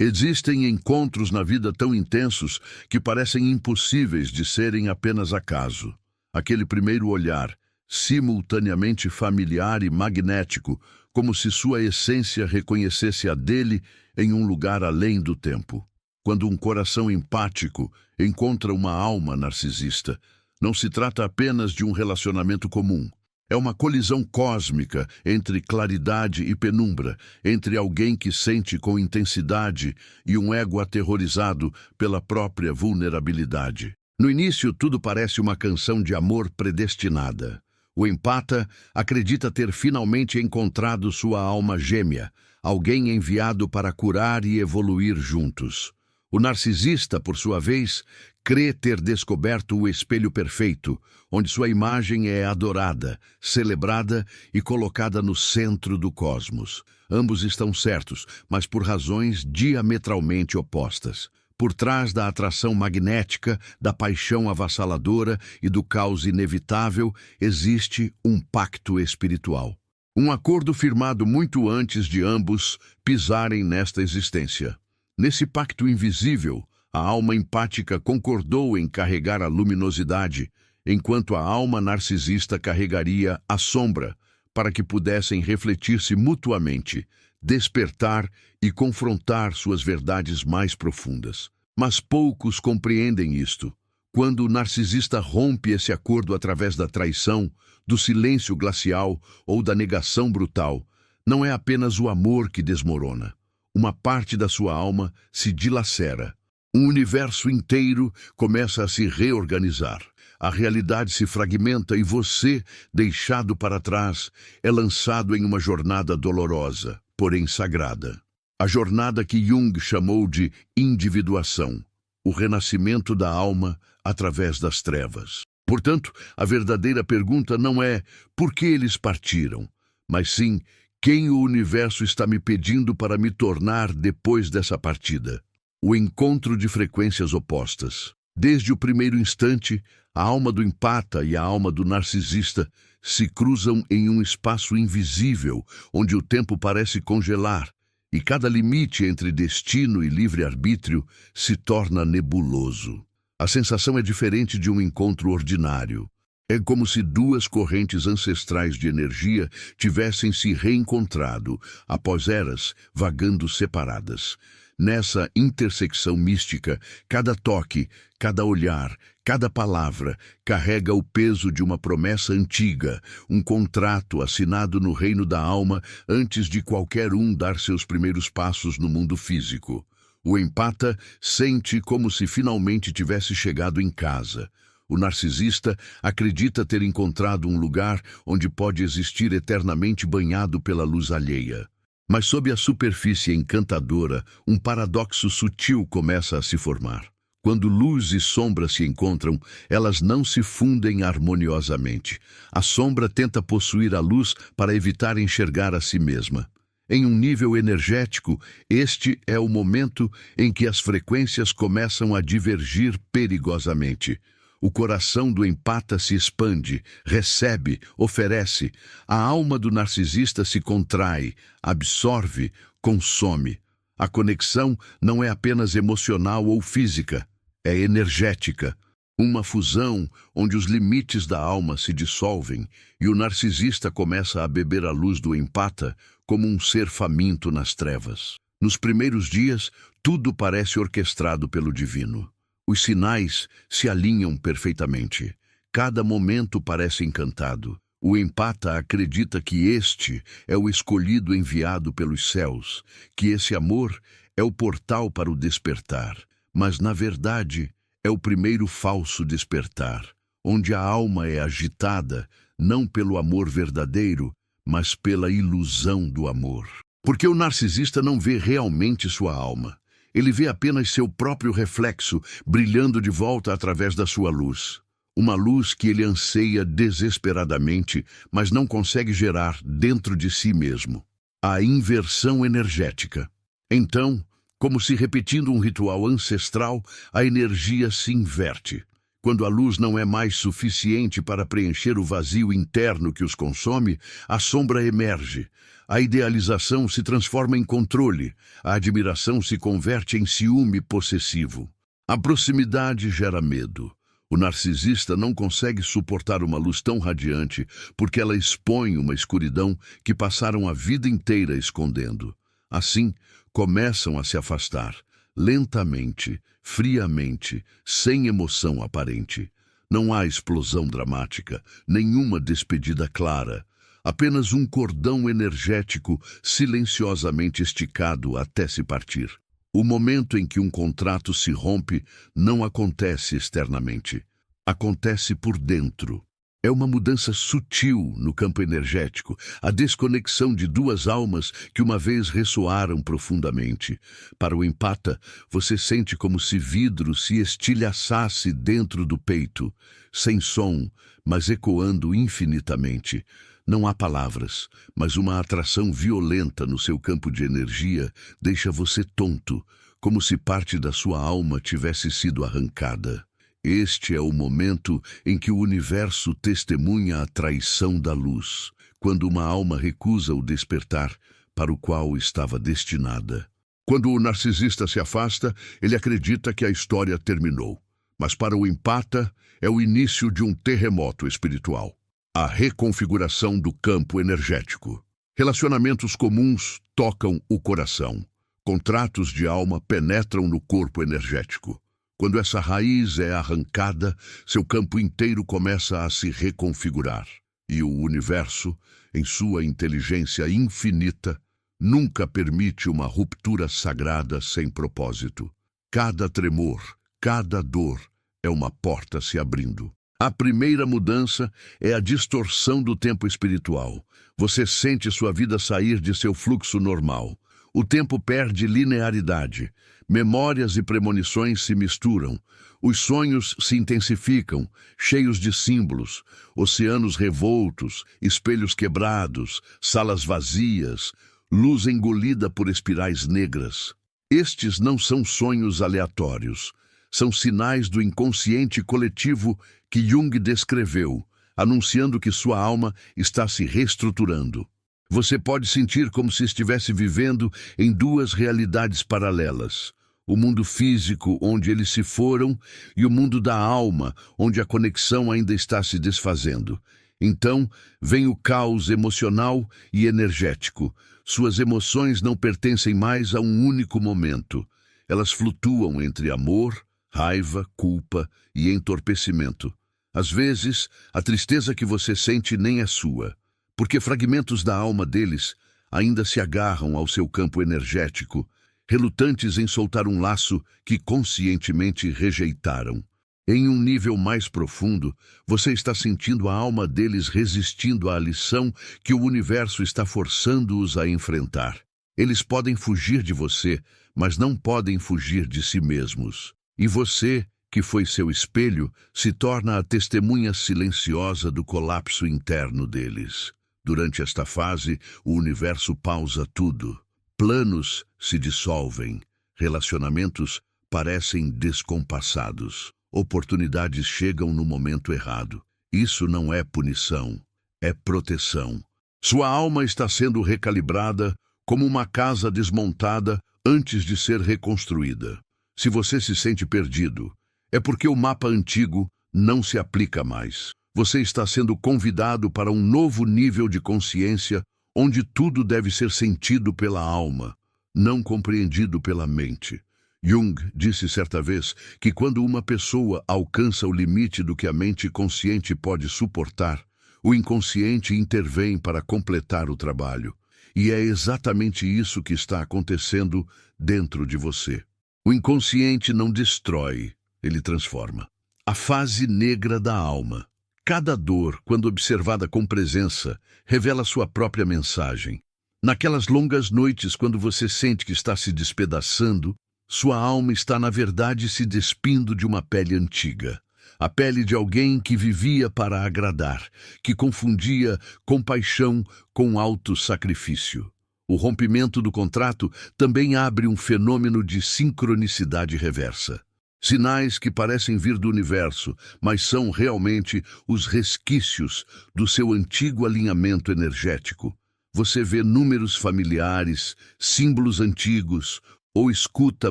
Existem encontros na vida tão intensos que parecem impossíveis de serem apenas acaso. Aquele primeiro olhar, simultaneamente familiar e magnético, como se sua essência reconhecesse a dele em um lugar além do tempo. Quando um coração empático encontra uma alma narcisista, não se trata apenas de um relacionamento comum. É uma colisão cósmica entre claridade e penumbra, entre alguém que sente com intensidade e um ego aterrorizado pela própria vulnerabilidade. No início, tudo parece uma canção de amor predestinada. O empata acredita ter finalmente encontrado sua alma gêmea, alguém enviado para curar e evoluir juntos. O narcisista, por sua vez, crê ter descoberto o espelho perfeito, onde sua imagem é adorada, celebrada e colocada no centro do cosmos. Ambos estão certos, mas por razões diametralmente opostas. Por trás da atração magnética, da paixão avassaladora e do caos inevitável, existe um pacto espiritual. Um acordo firmado muito antes de ambos pisarem nesta existência. Nesse pacto invisível, a alma empática concordou em carregar a luminosidade, enquanto a alma narcisista carregaria a sombra, para que pudessem refletir-se mutuamente, despertar e confrontar suas verdades mais profundas. Mas poucos compreendem isto. Quando o narcisista rompe esse acordo através da traição, do silêncio glacial ou da negação brutal, não é apenas o amor que desmorona. Uma parte da sua alma se dilacera. Um universo inteiro começa a se reorganizar. A realidade se fragmenta e você, deixado para trás, é lançado em uma jornada dolorosa, porém sagrada. A jornada que Jung chamou de individuação, o renascimento da alma através das trevas. Portanto, a verdadeira pergunta não é por que eles partiram, mas sim quem o universo está me pedindo para me tornar depois dessa partida. O encontro de frequências opostas. Desde o primeiro instante, a alma do empata e a alma do narcisista se cruzam em um espaço invisível, onde o tempo parece congelar, e cada limite entre destino e livre-arbítrio se torna nebuloso. A sensação é diferente de um encontro ordinário. É como se duas correntes ancestrais de energia tivessem se reencontrado, após eras vagando separadas. Nessa intersecção mística, cada toque, cada olhar, cada palavra carrega o peso de uma promessa antiga, um contrato assinado no reino da alma antes de qualquer um dar seus primeiros passos no mundo físico. O empata sente como se finalmente tivesse chegado em casa. O narcisista acredita ter encontrado um lugar onde pode existir eternamente banhado pela luz alheia. Mas sob a superfície encantadora, um paradoxo sutil começa a se formar. Quando luz e sombra se encontram, elas não se fundem harmoniosamente. A sombra tenta possuir a luz para evitar enxergar a si mesma. Em um nível energético, este é o momento em que as frequências começam a divergir perigosamente. O coração do empata se expande, recebe, oferece. A alma do narcisista se contrai, absorve, consome. A conexão não é apenas emocional ou física, é energética. Uma fusão onde os limites da alma se dissolvem e o narcisista começa a beber a luz do empata como um ser faminto nas trevas. Nos primeiros dias, tudo parece orquestrado pelo divino. Os sinais se alinham perfeitamente. Cada momento parece encantado. O empata acredita que este é o escolhido enviado pelos céus, que esse amor é o portal para o despertar. Mas, na verdade, é o primeiro falso despertar, onde a alma é agitada, não pelo amor verdadeiro, mas pela ilusão do amor. Porque o narcisista não vê realmente sua alma. Ele vê apenas seu próprio reflexo brilhando de volta através da sua luz. Uma luz que ele anseia desesperadamente, mas não consegue gerar dentro de si mesmo. A inversão energética. Então, como se repetindo um ritual ancestral, a energia se inverte. Quando a luz não é mais suficiente para preencher o vazio interno que os consome, a sombra emerge. A idealização se transforma em controle, a admiração se converte em ciúme possessivo. A proximidade gera medo. O narcisista não consegue suportar uma luz tão radiante porque ela expõe uma escuridão que passaram a vida inteira escondendo. Assim, começam a se afastar, lentamente, friamente, sem emoção aparente. Não há explosão dramática, nenhuma despedida clara. Apenas um cordão energético silenciosamente esticado até se partir. O momento em que um contrato se rompe não acontece externamente. Acontece por dentro. É uma mudança sutil no campo energético, a desconexão de duas almas que uma vez ressoaram profundamente. Para o empata, você sente como se vidro se estilhaçasse dentro do peito, sem som, mas ecoando infinitamente. Não há palavras, mas uma atração violenta no seu campo de energia deixa você tonto, como se parte da sua alma tivesse sido arrancada. Este é o momento em que o universo testemunha a traição da luz, quando uma alma recusa o despertar para o qual estava destinada. Quando o narcisista se afasta, ele acredita que a história terminou. Mas para o empata, é o início de um terremoto espiritual. A reconfiguração do campo energético. Relacionamentos comuns tocam o coração. Contratos de alma penetram no corpo energético. Quando essa raiz é arrancada, seu campo inteiro começa a se reconfigurar. E o universo, em sua inteligência infinita, nunca permite uma ruptura sagrada sem propósito. Cada tremor, cada dor é uma porta se abrindo. A primeira mudança é a distorção do tempo espiritual. Você sente sua vida sair de seu fluxo normal. O tempo perde linearidade. Memórias e premonições se misturam. Os sonhos se intensificam, cheios de símbolos. Oceanos revoltos, espelhos quebrados, salas vazias, luz engolida por espirais negras. Estes não são sonhos aleatórios. São sinais do inconsciente coletivo que Jung descreveu, anunciando que sua alma está se reestruturando. Você pode sentir como se estivesse vivendo em duas realidades paralelas. O mundo físico, onde eles se foram, e o mundo da alma, onde a conexão ainda está se desfazendo. Então, vem o caos emocional e energético. Suas emoções não pertencem mais a um único momento. Elas flutuam entre amor, raiva, culpa e entorpecimento. Às vezes, a tristeza que você sente nem é sua, porque fragmentos da alma deles ainda se agarram ao seu campo energético, relutantes em soltar um laço que conscientemente rejeitaram. Em um nível mais profundo, você está sentindo a alma deles resistindo à lição que o universo está forçando-os a enfrentar. Eles podem fugir de você, mas não podem fugir de si mesmos. E você, que foi seu espelho, se torna a testemunha silenciosa do colapso interno deles. Durante esta fase, o universo pausa tudo. Planos se dissolvem, relacionamentos parecem descompassados, oportunidades chegam no momento errado. Isso não é punição, é proteção. Sua alma está sendo recalibrada como uma casa desmontada antes de ser reconstruída. Se você se sente perdido, é porque o mapa antigo não se aplica mais. Você está sendo convidado para um novo nível de consciência, onde tudo deve ser sentido pela alma, não compreendido pela mente. Jung disse certa vez que quando uma pessoa alcança o limite do que a mente consciente pode suportar, o inconsciente intervém para completar o trabalho. E é exatamente isso que está acontecendo dentro de você. O inconsciente não destrói, ele transforma. A fase negra da alma. Cada dor, quando observada com presença, revela sua própria mensagem. Naquelas longas noites, quando você sente que está se despedaçando, sua alma está, na verdade, se despindo de uma pele antiga. A pele de alguém que vivia para agradar, que confundia compaixão com autossacrifício. O rompimento do contrato também abre um fenômeno de sincronicidade reversa. Sinais que parecem vir do universo, mas são realmente os resquícios do seu antigo alinhamento energético. Você vê números familiares, símbolos antigos, ou escuta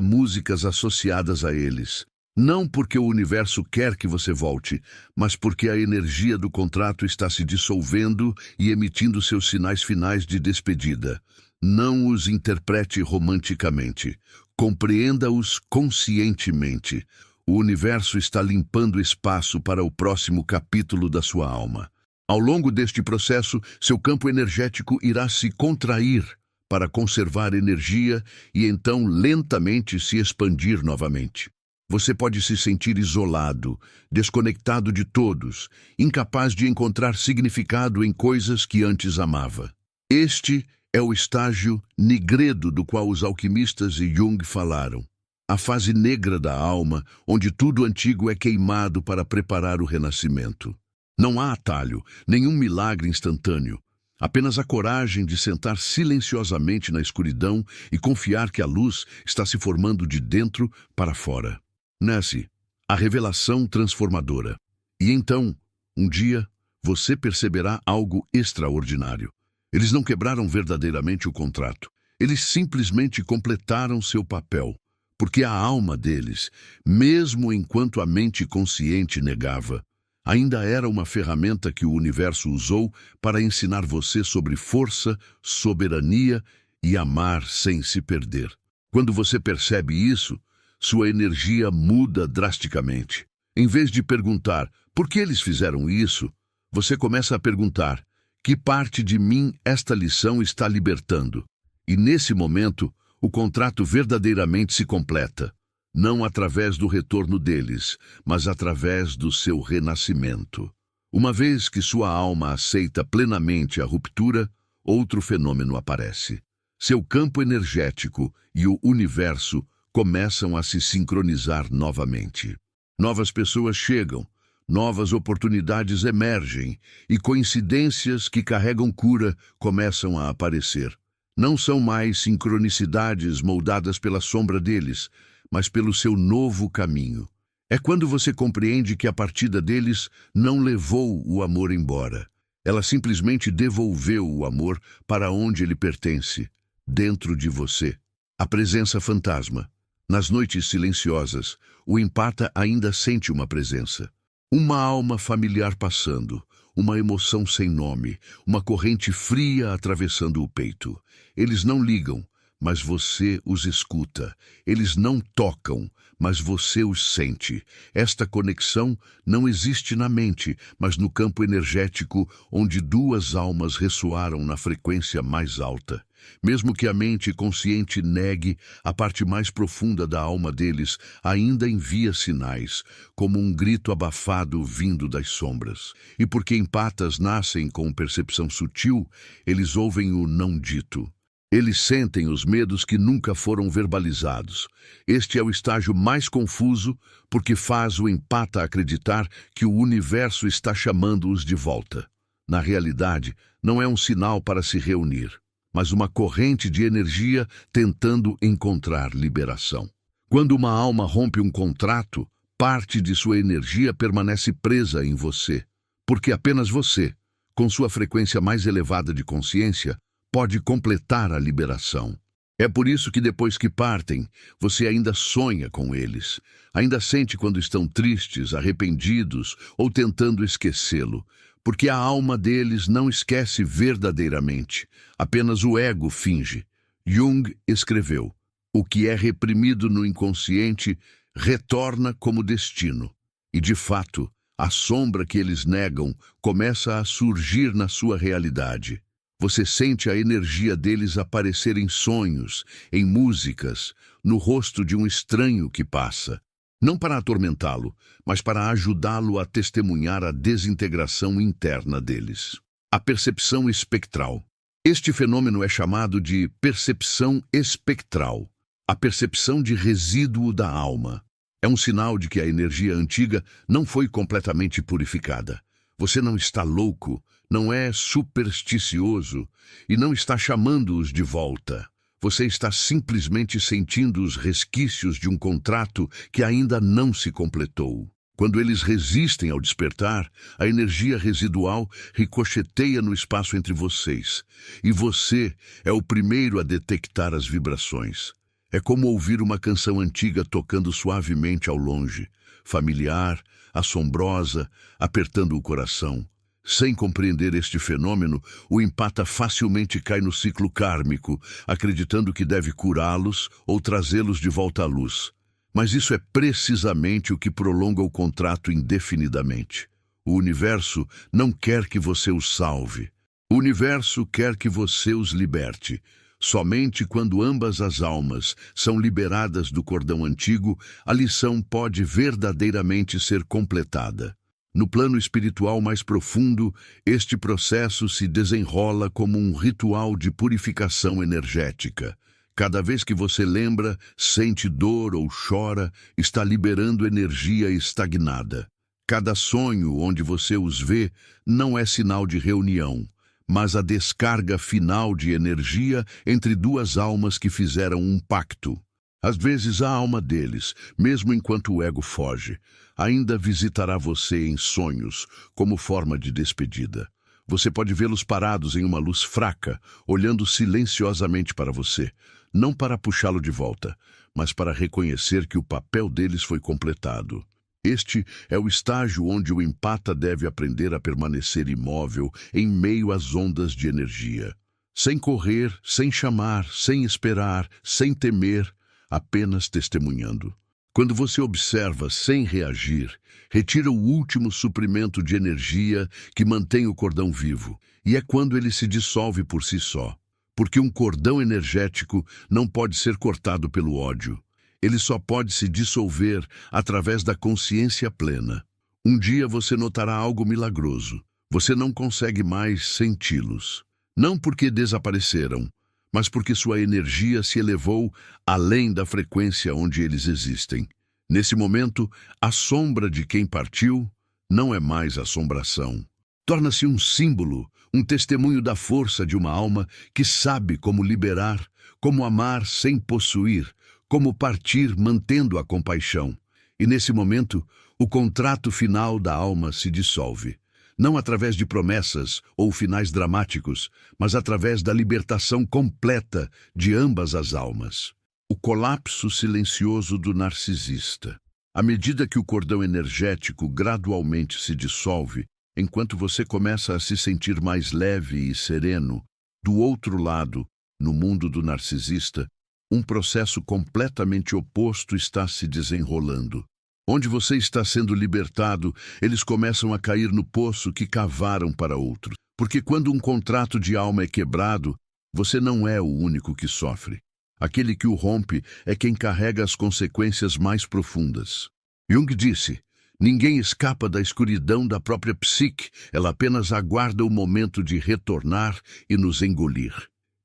músicas associadas a eles. Não porque o universo quer que você volte, mas porque a energia do contrato está se dissolvendo e emitindo seus sinais finais de despedida. Não os interprete romanticamente. Compreenda-os conscientemente. O universo está limpando espaço para o próximo capítulo da sua alma. Ao longo deste processo, seu campo energético irá se contrair para conservar energia e então lentamente se expandir novamente. Você pode se sentir isolado, desconectado de todos, incapaz de encontrar significado em coisas que antes amava. Este é o estágio nigredo do qual os alquimistas e Jung falaram. A fase negra da alma, onde tudo antigo é queimado para preparar o renascimento. Não há atalho, nenhum milagre instantâneo. Apenas a coragem de sentar silenciosamente na escuridão e confiar que a luz está se formando de dentro para fora. Nasce a revelação transformadora. E então, um dia, você perceberá algo extraordinário. Eles não quebraram verdadeiramente o contrato. Eles simplesmente completaram seu papel. Porque a alma deles, mesmo enquanto a mente consciente negava, ainda era uma ferramenta que o universo usou para ensinar você sobre força, soberania e amar sem se perder. Quando você percebe isso, sua energia muda drasticamente. Em vez de perguntar por que eles fizeram isso, você começa a perguntar que parte de mim esta lição está libertando. E nesse momento, o contrato verdadeiramente se completa, não através do retorno deles, mas através do seu renascimento. Uma vez que sua alma aceita plenamente a ruptura, outro fenômeno aparece. Seu campo energético e o universo começam a se sincronizar novamente. Novas pessoas chegam, novas oportunidades emergem e coincidências que carregam cura começam a aparecer. Não são mais sincronicidades moldadas pela sombra deles, mas pelo seu novo caminho. É quando você compreende que a partida deles não levou o amor embora. Ela simplesmente devolveu o amor para onde ele pertence, dentro de você. A presença fantasma. Nas noites silenciosas, o empata ainda sente uma presença. Uma alma familiar passando, uma emoção sem nome, uma corrente fria atravessando o peito. Eles não ligam, mas você os escuta. Eles não tocam, mas você os sente. Esta conexão não existe na mente, mas no campo energético, onde duas almas ressoaram na frequência mais alta. Mesmo que a mente consciente negue, a parte mais profunda da alma deles ainda envia sinais, como um grito abafado vindo das sombras. E porque empatas nascem com percepção sutil, eles ouvem o não dito. Eles sentem os medos que nunca foram verbalizados. Este é o estágio mais confuso, porque faz o empata acreditar que o universo está chamando-os de volta. Na realidade, não é um sinal para se reunir, mas uma corrente de energia tentando encontrar liberação. Quando uma alma rompe um contrato, parte de sua energia permanece presa em você, porque apenas você, com sua frequência mais elevada de consciência, pode completar a liberação. É por isso que depois que partem, você ainda sonha com eles, ainda sente quando estão tristes, arrependidos ou tentando esquecê-lo, porque a alma deles não esquece verdadeiramente, apenas o ego finge. Jung escreveu: o que é reprimido no inconsciente retorna como destino. E de fato, a sombra que eles negam começa a surgir na sua realidade. Você sente a energia deles aparecer em sonhos, em músicas, no rosto de um estranho que passa. Não para atormentá-lo, mas para ajudá-lo a testemunhar a desintegração interna deles. A percepção espectral. Este fenômeno é chamado de percepção espectral, a percepção de resíduo da alma. É um sinal de que a energia antiga não foi completamente purificada. Você não está louco, não é supersticioso e não está chamando-os de volta. Você está simplesmente sentindo os resquícios de um contrato que ainda não se completou. Quando eles resistem ao despertar, a energia residual ricocheteia no espaço entre vocês, e você é o primeiro a detectar as vibrações. É como ouvir uma canção antiga tocando suavemente ao longe, familiar, assombrosa, apertando o coração. Sem compreender este fenômeno, o empata facilmente cai no ciclo kármico, acreditando que deve curá-los ou trazê-los de volta à luz. Mas isso é precisamente o que prolonga o contrato indefinidamente. O universo não quer que você os salve. O universo quer que você os liberte. Somente quando ambas as almas são liberadas do cordão antigo, a lição pode verdadeiramente ser completada. No plano espiritual mais profundo, este processo se desenrola como um ritual de purificação energética. Cada vez que você lembra, sente dor ou chora, está liberando energia estagnada. Cada sonho onde você os vê não é sinal de reunião, mas a descarga final de energia entre duas almas que fizeram um pacto. Às vezes a alma deles, mesmo enquanto o ego foge, ainda visitará você em sonhos, como forma de despedida. Você pode vê-los parados em uma luz fraca, olhando silenciosamente para você, não para puxá-lo de volta, mas para reconhecer que o papel deles foi completado. Este é o estágio onde o empata deve aprender a permanecer imóvel em meio às ondas de energia. Sem correr, sem chamar, sem esperar, sem temer, apenas testemunhando. Quando você observa sem reagir, retira o último suprimento de energia que mantém o cordão vivo, e é quando ele se dissolve por si só. Porque um cordão energético não pode ser cortado pelo ódio. Ele só pode se dissolver através da consciência plena. Um dia você notará algo milagroso. Você não consegue mais senti-los. Não porque desapareceram, mas porque sua energia se elevou além da frequência onde eles existem. Nesse momento, a sombra de quem partiu não é mais assombração. Torna-se um símbolo, um testemunho da força de uma alma que sabe como liberar, como amar sem possuir, como partir mantendo a compaixão. E nesse momento, o contrato final da alma se dissolve. Não através de promessas ou finais dramáticos, mas através da libertação completa de ambas as almas. O colapso silencioso do narcisista. À medida que o cordão energético gradualmente se dissolve, enquanto você começa a se sentir mais leve e sereno, do outro lado, no mundo do narcisista, um processo completamente oposto está se desenrolando. Onde você está sendo libertado, eles começam a cair no poço que cavaram para outros. Porque quando um contrato de alma é quebrado, você não é o único que sofre. Aquele que o rompe é quem carrega as consequências mais profundas. Jung disse: ninguém escapa da escuridão da própria psique, ela apenas aguarda o momento de retornar e nos engolir.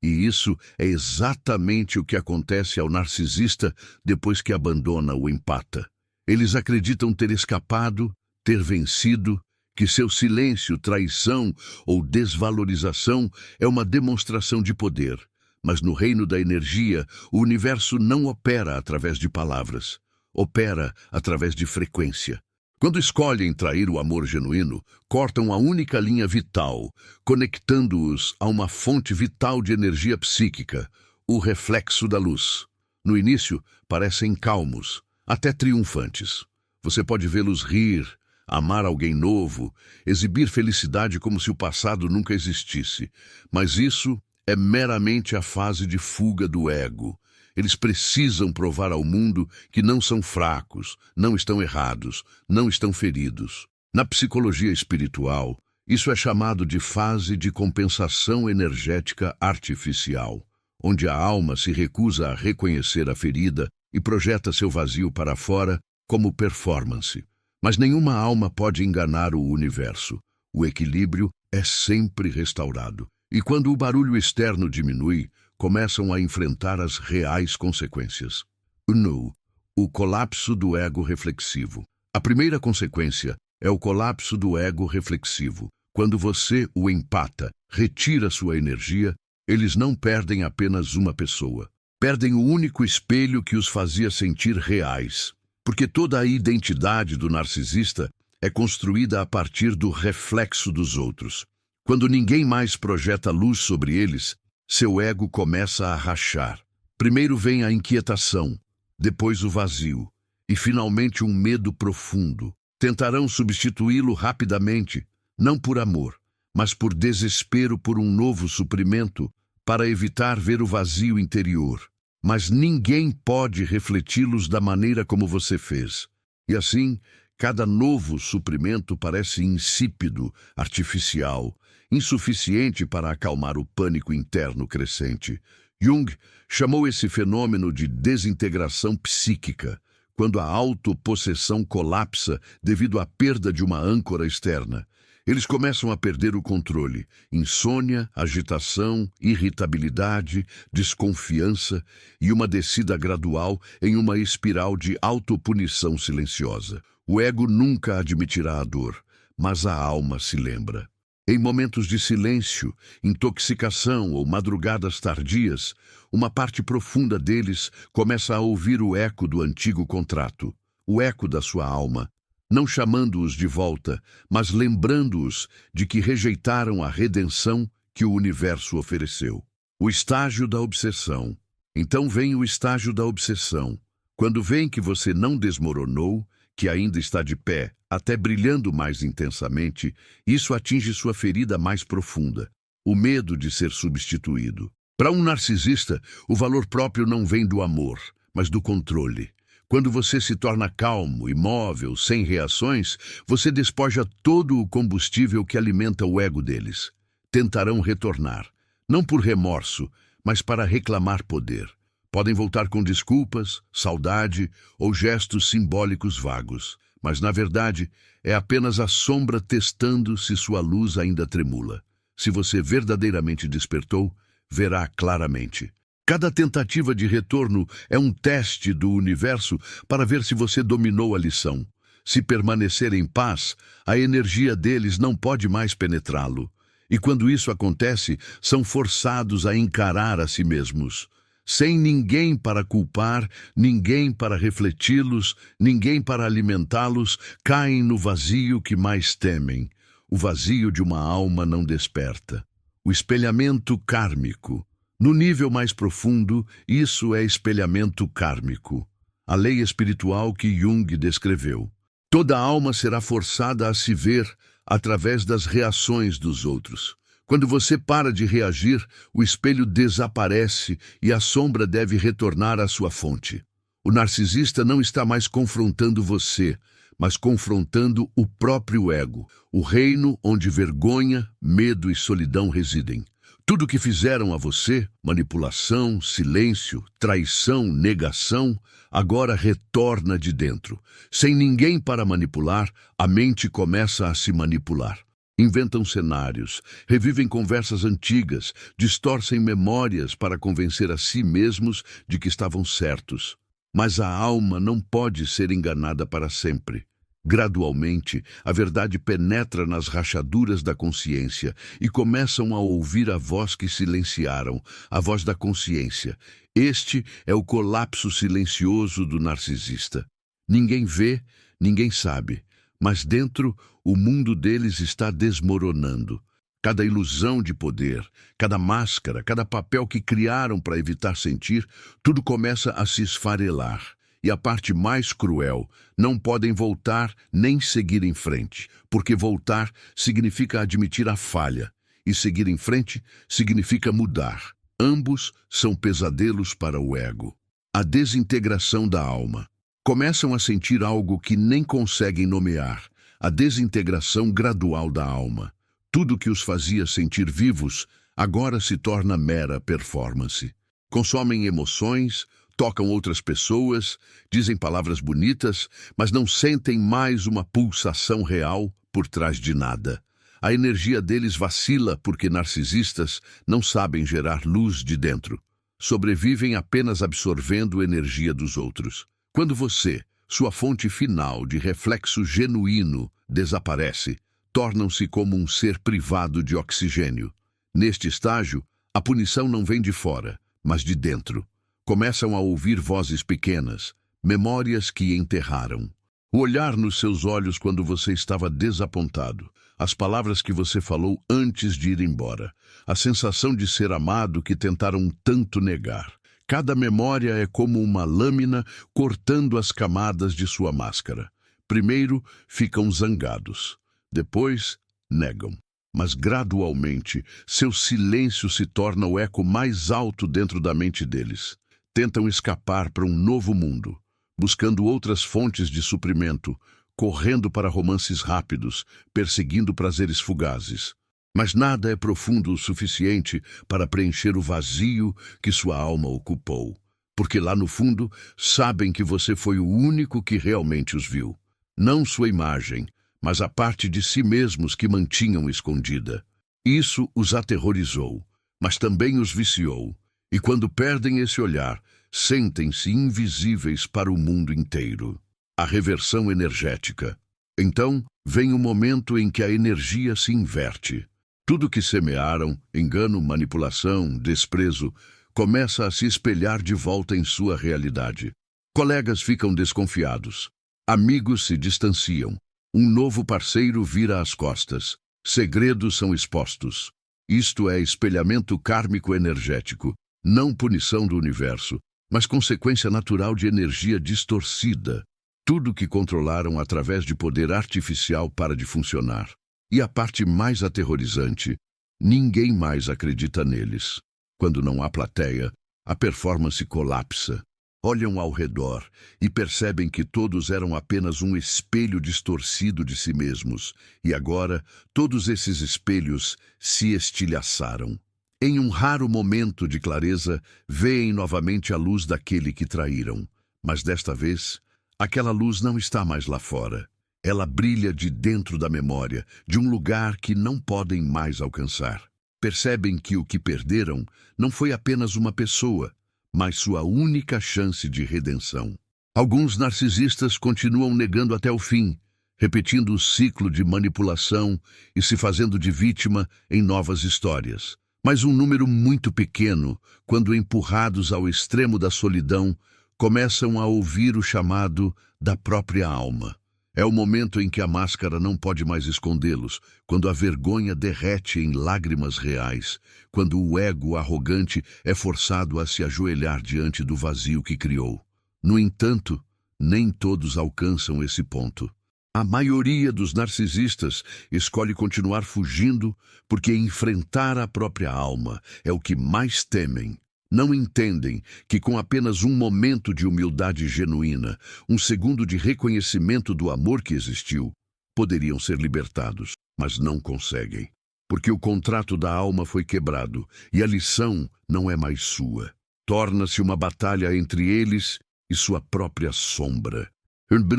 E isso é exatamente o que acontece ao narcisista depois que abandona o empata. Eles acreditam ter escapado, ter vencido, que seu silêncio, traição ou desvalorização é uma demonstração de poder. Mas no reino da energia, o universo não opera através de palavras, opera através de frequência. Quando escolhem trair o amor genuíno, cortam a única linha vital, conectando-os a uma fonte vital de energia psíquica, o reflexo da luz. No início, parecem calmos, até triunfantes. Você pode vê-los rir, amar alguém novo, exibir felicidade como se o passado nunca existisse. Mas isso é meramente a fase de fuga do ego. Eles precisam provar ao mundo que não são fracos, não estão errados, não estão feridos. Na psicologia espiritual, isso é chamado de fase de compensação energética artificial, onde a alma se recusa a reconhecer a ferida e projeta seu vazio para fora como performance. Mas nenhuma alma pode enganar o universo. O equilíbrio é sempre restaurado. E quando o barulho externo diminui, começam a enfrentar as reais consequências. 1. O colapso do ego reflexivo. A primeira consequência é o colapso do ego reflexivo. Quando você o empata, retira sua energia, Eles não perdem apenas uma pessoa. Perdem o único espelho que os fazia sentir reais. Porque toda a identidade do narcisista é construída a partir do reflexo dos outros. Quando ninguém mais projeta luz sobre eles, seu ego começa a rachar. Primeiro vem a inquietação, depois o vazio e finalmente um medo profundo. Tentarão substituí-lo rapidamente, não por amor, mas por desespero por um novo suprimento, para evitar ver o vazio interior. Mas ninguém pode refleti-los da maneira como você fez. E assim, cada novo suprimento parece insípido, artificial, insuficiente para acalmar o pânico interno crescente. Jung chamou esse fenômeno de desintegração psíquica, quando a autopossessão colapsa devido à perda de uma âncora externa. Eles começam a perder o controle. Insônia, agitação, irritabilidade, desconfiança e uma descida gradual em uma espiral de autopunição silenciosa. O ego nunca admitirá a dor, mas a alma se lembra. Em momentos de silêncio, intoxicação ou madrugadas tardias, uma parte profunda deles começa a ouvir o eco do antigo contrato, o eco da sua alma, não chamando-os de volta, mas lembrando-os de que rejeitaram a redenção que o universo ofereceu. O estágio da obsessão. Então vem o estágio da obsessão. Quando veem que você não desmoronou, que ainda está de pé, até brilhando mais intensamente, isso atinge sua ferida mais profunda, o medo de ser substituído. Para um narcisista, o valor próprio não vem do amor, mas do controle. Quando você se torna calmo, imóvel, sem reações, você despoja todo o combustível que alimenta o ego deles. Tentarão retornar, não por remorso, mas para reclamar poder. Podem voltar com desculpas, saudade ou gestos simbólicos vagos, mas na verdade é apenas a sombra testando se sua luz ainda tremula. Se você verdadeiramente despertou, verá claramente. Cada tentativa de retorno é um teste do universo para ver se você dominou a lição. Se permanecer em paz, a energia deles não pode mais penetrá-lo. E quando isso acontece, são forçados a encarar a si mesmos. Sem ninguém para culpar, ninguém para refleti-los, ninguém para alimentá-los, caem no vazio que mais temem. O vazio de uma alma não desperta. O espelhamento kármico. No nível mais profundo, isso é espelhamento kármico, a lei espiritual que Jung descreveu. Toda alma será forçada a se ver através das reações dos outros. Quando você para de reagir, o espelho desaparece e a sombra deve retornar à sua fonte. O narcisista não está mais confrontando você, mas confrontando o próprio ego, o reino onde vergonha, medo e solidão residem. Tudo o que fizeram a você, manipulação, silêncio, traição, negação, agora retorna de dentro. Sem ninguém para manipular, a mente começa a se manipular. Inventam cenários, revivem conversas antigas, distorcem memórias para convencer a si mesmos de que estavam certos. Mas a alma não pode ser enganada para sempre. Gradualmente, a verdade penetra nas rachaduras da consciência e começam a ouvir a voz que silenciaram, a voz da consciência. Este é o colapso silencioso do narcisista. Ninguém vê, ninguém sabe, mas dentro o mundo deles está desmoronando. Cada ilusão de poder, cada máscara, cada papel que criaram para evitar sentir, tudo começa a se esfarelar. E a parte mais cruel, não podem voltar nem seguir em frente, porque voltar significa admitir a falha, e seguir em frente significa mudar. Ambos são pesadelos para o ego. A desintegração da alma. Começam a sentir algo que nem conseguem nomear, a desintegração gradual da alma. Tudo que os fazia sentir vivos, agora se torna mera performance. Consomem emoções, tocam outras pessoas, dizem palavras bonitas, mas não sentem mais uma pulsação real por trás de nada. A energia deles vacila porque narcisistas não sabem gerar luz de dentro. Sobrevivem apenas absorvendo energia dos outros. Quando você, sua fonte final de reflexo genuíno, desaparece, tornam-se como um ser privado de oxigênio. Neste estágio, A punição não vem de fora, mas de dentro. Começam a ouvir vozes pequenas, memórias que enterraram. O olhar nos seus olhos quando você estava desapontado, as palavras que você falou antes de ir embora, a sensação de ser amado que tentaram tanto negar. Cada memória é como uma lâmina cortando as camadas de sua máscara. Primeiro ficam zangados, depois negam. Mas gradualmente, seu silêncio se torna o eco mais alto dentro da mente deles. Tentam escapar para um novo mundo, buscando outras fontes de suprimento, correndo para romances rápidos, perseguindo prazeres fugazes. Mas nada é profundo o suficiente para preencher o vazio que sua alma ocupou, porque lá no fundo sabem que você foi o único que realmente os viu. Não sua imagem, mas a parte de si mesmos que mantinham escondida. Isso os aterrorizou, mas também os viciou, e quando perdem esse olhar, sentem-se invisíveis para o mundo inteiro. A reversão energética. Então, vem o momento em que a energia se inverte. Tudo que semearam, engano, manipulação, desprezo, começa a se espelhar de volta em sua realidade. Colegas ficam desconfiados. Amigos se distanciam. Um novo parceiro vira as costas. Segredos são expostos. Isto é espelhamento kármico energético, não punição do universo, mas consequência natural de energia distorcida. Tudo que controlaram através de poder artificial para de funcionar. E a parte mais aterrorizante, ninguém mais acredita neles. Quando não há plateia, a performance colapsa. Olham ao redor e percebem que todos eram apenas um espelho distorcido de si mesmos, e agora todos esses espelhos se estilhaçaram. Em um raro momento de clareza, veem novamente a luz daquele que traíram, mas desta vez, aquela luz não está mais lá fora. Ela brilha de dentro da memória, de um lugar que não podem mais alcançar. Percebem que o que perderam não foi apenas uma pessoa, mas sua única chance de redenção. Alguns narcisistas continuam negando até o fim, repetindo o ciclo de manipulação e se fazendo de vítima em novas histórias. Mas um número muito pequeno, quando empurrados ao extremo da solidão, começam a ouvir o chamado da própria alma. É o momento em que a máscara não pode mais escondê-los, quando a vergonha derrete em lágrimas reais, quando o ego arrogante é forçado a se ajoelhar diante do vazio que criou. No entanto, nem todos alcançam esse ponto. A maioria dos narcisistas escolhe continuar fugindo porque enfrentar a própria alma é o que mais temem. Não entendem que com apenas um momento de humildade genuína, um segundo de reconhecimento do amor que existiu, poderiam ser libertados, mas não conseguem. Porque o contrato da alma foi quebrado e a lição não é mais sua. Torna-se uma batalha entre eles e sua própria sombra.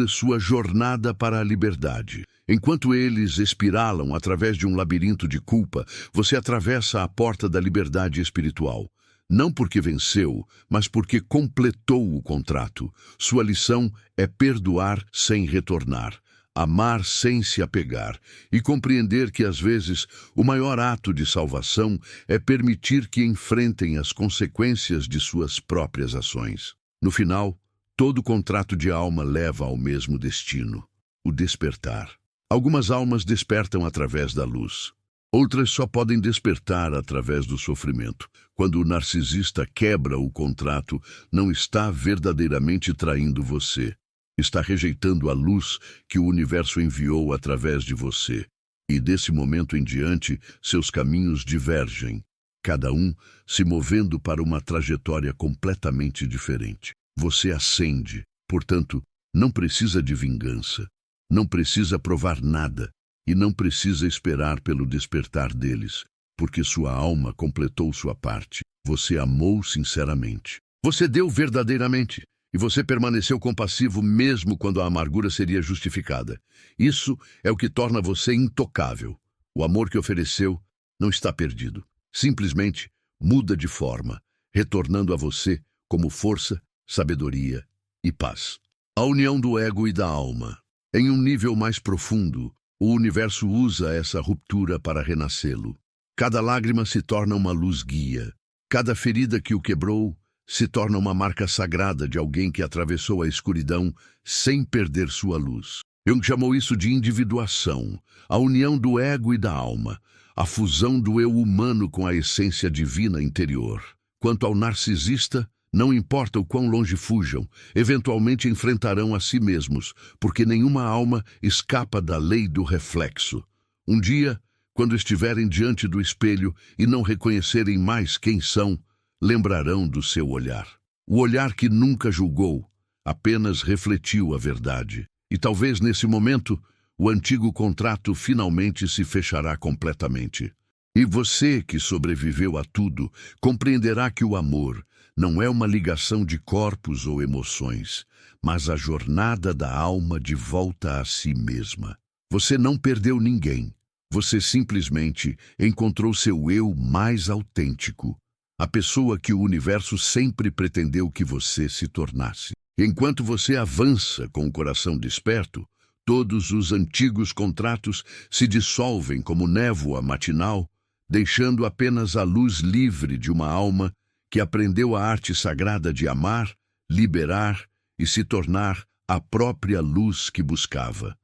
Sua jornada para a liberdade. Enquanto eles espiralam através de um labirinto de culpa, você atravessa a porta da liberdade espiritual. Não porque venceu, mas porque completou o contrato. Sua lição é perdoar sem retornar, amar sem se apegar e compreender que, às vezes, o maior ato de salvação é permitir que enfrentem as consequências de suas próprias ações. No final, todo contrato de alma leva ao mesmo destino, o despertar. Algumas almas despertam através da luz. Outras só podem despertar através do sofrimento. Quando o narcisista quebra o contrato, não está verdadeiramente traindo você. Está rejeitando a luz que o universo enviou através de você. E desse momento em diante, seus caminhos divergem, cada um se movendo para uma trajetória completamente diferente. Você ascende, portanto, não precisa de vingança, não precisa provar nada. E não precisa esperar pelo despertar deles, porque sua alma completou sua parte. Você amou sinceramente. Você deu verdadeiramente, e você permaneceu compassivo mesmo quando a amargura seria justificada. Isso é o que torna você intocável. O amor que ofereceu não está perdido. Simplesmente muda de forma, retornando a você como força, sabedoria e paz. A união do ego e da alma. Em um nível mais profundo, o universo usa essa ruptura para renascê-lo. Cada lágrima se torna uma luz guia. Cada ferida que o quebrou se torna uma marca sagrada de alguém que atravessou a escuridão sem perder sua luz. Jung chamou isso de individuação, a união do ego e da alma, a fusão do eu humano com a essência divina interior. Quanto ao narcisista, não importa o quão longe fujam, eventualmente enfrentarão a si mesmos, porque nenhuma alma escapa da lei do reflexo. Um dia, quando estiverem diante do espelho e não reconhecerem mais quem são, lembrarão do seu olhar. O olhar que nunca julgou, apenas refletiu a verdade. E talvez nesse momento, o antigo contrato finalmente se fechará completamente. E você, que sobreviveu a tudo, compreenderá que o amor não é uma ligação de corpos ou emoções, mas a jornada da alma de volta a si mesma. Você não perdeu ninguém. Você simplesmente encontrou seu eu mais autêntico, a pessoa que o universo sempre pretendeu que você se tornasse. Enquanto você avança com o coração desperto, todos os antigos contratos se dissolvem como névoa matinal, deixando apenas a luz livre de uma alma que aprendeu a arte sagrada de amar, liberar e se tornar a própria luz que buscava.